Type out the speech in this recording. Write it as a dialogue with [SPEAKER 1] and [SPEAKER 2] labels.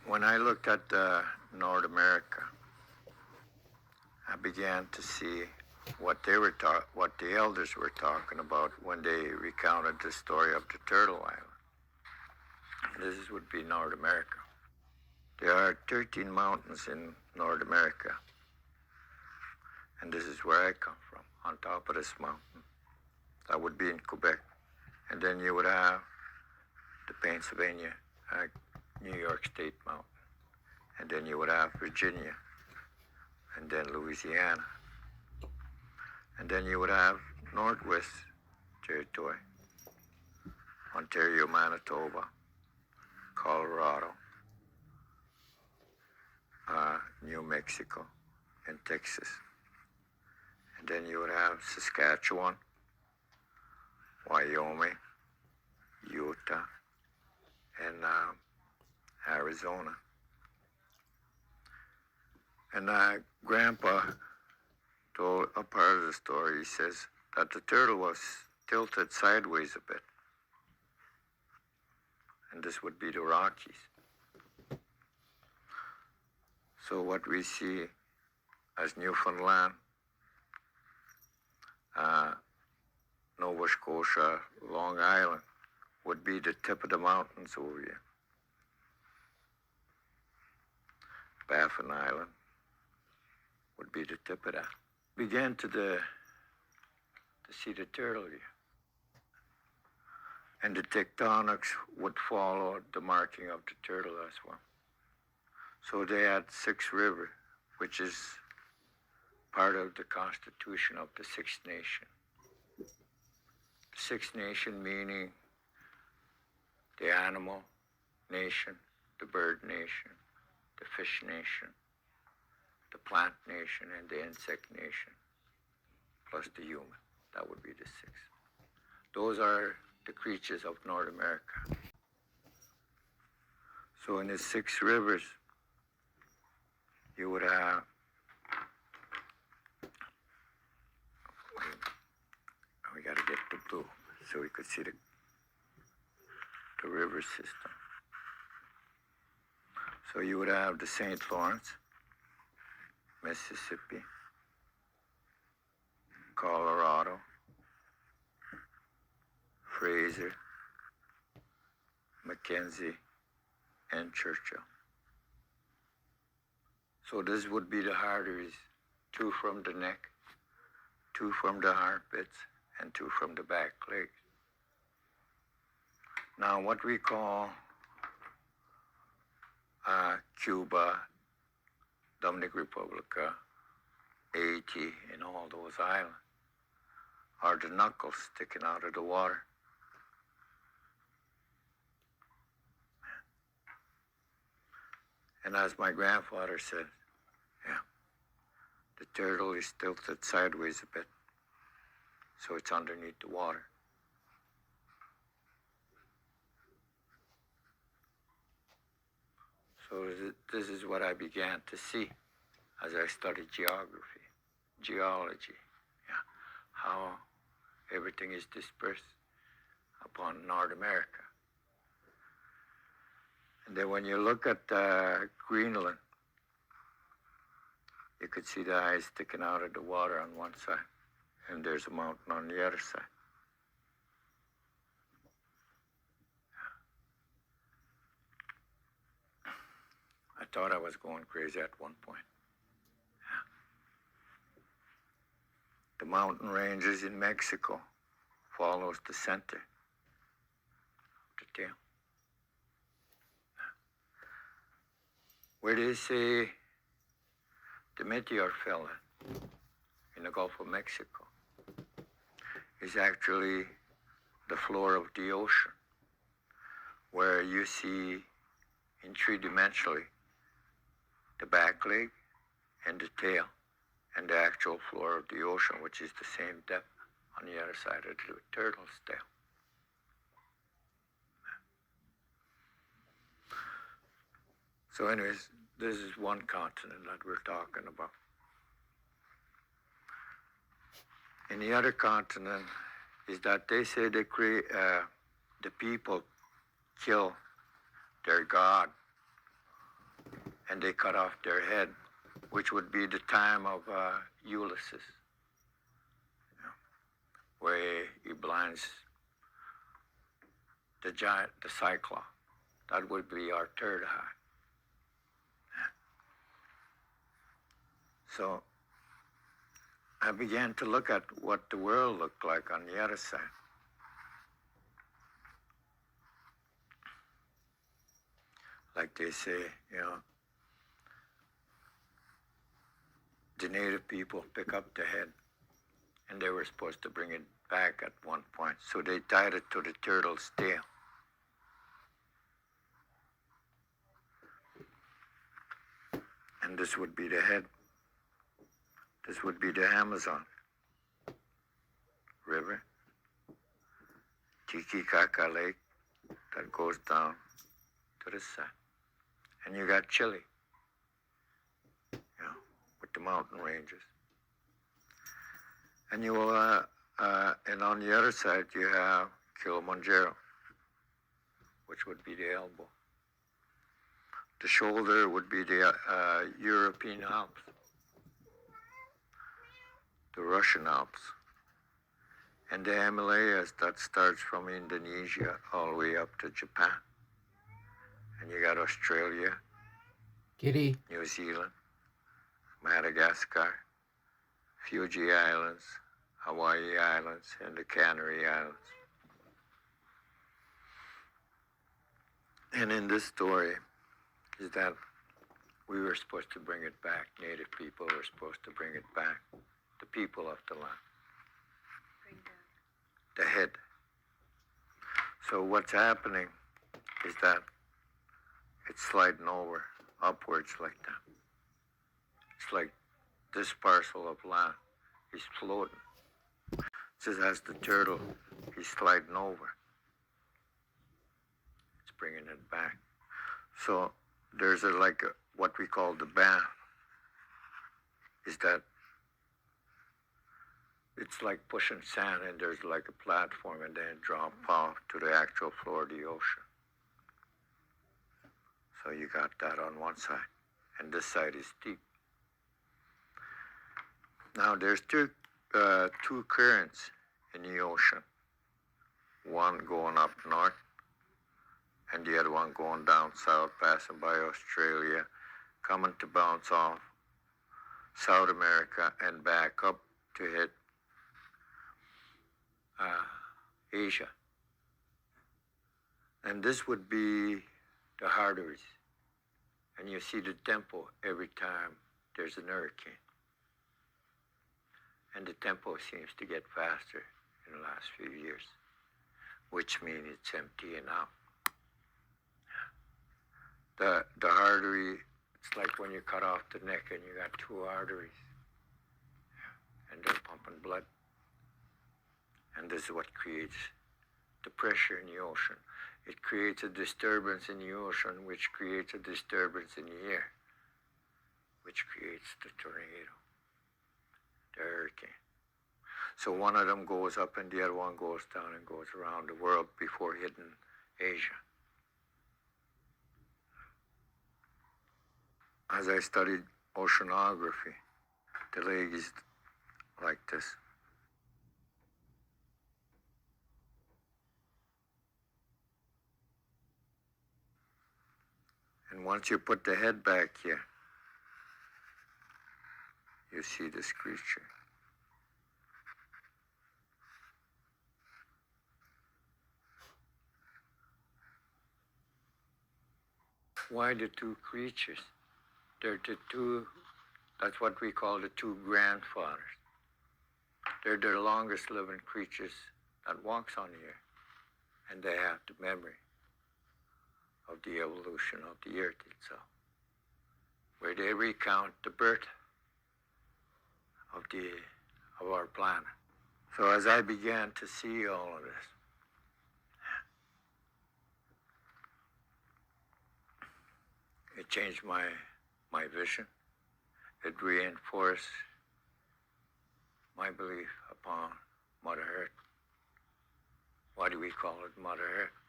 [SPEAKER 1] When I looked at North America, I began to see what what the elders were talking about when they recounted the story of the Turtle Island. This would be North America. There are 13 mountains in North America, and this is where I come from, on top of this mountain. That would be in Quebec. And then you would have the Pennsylvania, New York State mountain. And then you would have Virginia, and then Louisiana. And then you would have Northwest Territory, Ontario, Manitoba, Colorado, New Mexico, and Texas. And then you would have Saskatchewan, Wyoming, Utah, and Arizona. And Grandpa told a part of the story. He says that the turtle was tilted sideways a bit. And this would be the Rockies. So what we see as Newfoundland, Nova Scotia, Long Island, would be the tip of the mountains over here. Baffin Island would be the tip of that. Began to see the turtle here. And the tectonics would follow the marking of the turtle as well. So they had Six River, which is part of the constitution of the Six Nation. The Six Nation meaning the animal nation, the bird nation, the fish nation, the plant nation, and the insect nation, plus the human. That would be the six. Those are the creatures of North America. So in the Six Rivers, you would have, we got to get the blue so we could see the river system. So you would have the St. Lawrence, Mississippi, Colorado, Fraser, Mackenzie, and Churchill. So this would be the arteries, 2 from the neck, 2 from the armpits, and 2 from the back legs. Now what we call Cuba, Dominican Republic, Haiti, and all those islands are the knuckles sticking out of the water. And as my grandfather said, yeah, the turtle is tilted sideways a bit, so it's underneath the water. So this is what I began to see as I studied geography, geology, yeah, how everything is dispersed upon North America. And then when you look at Greenland, you could see the eyes sticking out of the water on one side, and there's a mountain on the other side. I thought I was going crazy at one point. Yeah. The mountain ranges in Mexico follows the center of the tail. Where they say the meteor fell in the Gulf of Mexico is actually the floor of the ocean, where you see in three-dimensionally the back leg and the tail and the actual floor of the ocean, which is the same depth on the other side of the turtle's tail. So anyways, this is one continent that we're talking about. And the other continent is that they say they create, the people kill their god and they cut off their head, which would be the time of Ulysses, where he blinds the giant, the Cyclops. That would be our third eye. So I began to look at what the world looked like on the other side. Like they say, the native people pick up the head, and they were supposed to bring it back at one point. So they tied it to the turtle's tail. And this would be the head. This would be the Amazon River, Titicaca Lake that goes down to the side. And you got Chile, with the mountain ranges. And and on the other side you have Kilimanjaro, which would be the elbow. The shoulder would be the European Alps, the Russian Alps, and the Himalayas that starts from Indonesia all the way up to Japan. And you got Australia,
[SPEAKER 2] Kitty.
[SPEAKER 1] New Zealand, Madagascar, Fiji Islands, Hawaii Islands, and the Canary Islands. And in this story is that we were supposed to bring it back. Native people were supposed to bring it back. The people of the land.
[SPEAKER 3] Bring
[SPEAKER 1] the head. So what's happening is that it's sliding over upwards like that. It's like this parcel of land is floating. Just as the turtle, he's sliding over. It's bringing it back. So there's what we call the band. Is that it's like pushing sand, and there's like a platform, and then drop off to the actual floor of the ocean. So you got that on one side, and this side is deep. Now there's two currents in the ocean. One going up north, and the other one going down south, passing by Australia, coming to bounce off South America and back up to hit Asia. And this would be the arteries. And you see the tempo every time there's an hurricane. And the tempo seems to get faster in the last few years, which means it's emptying out. The artery, it's like when you cut off the neck and you got two arteries, and they're pumping blood. And this is what creates the pressure in the ocean. It creates a disturbance in the ocean, which creates a disturbance in the air, which creates the tornado, the hurricane. So one of them goes up and the other one goes down and goes around the world before hitting Asia. As I studied oceanography, the lake is like this. And once you put the head back here, you see this creature. Why the two creatures? They're the two, that's what we call the two grandfathers. They're the longest living creatures that walks on the earth. And they have the memory of the evolution of the earth itself, where they recount the birth of our planet. So as I began to see all of this, it changed my vision. It reinforced my belief upon Mother Earth. Why do we call it Mother Earth?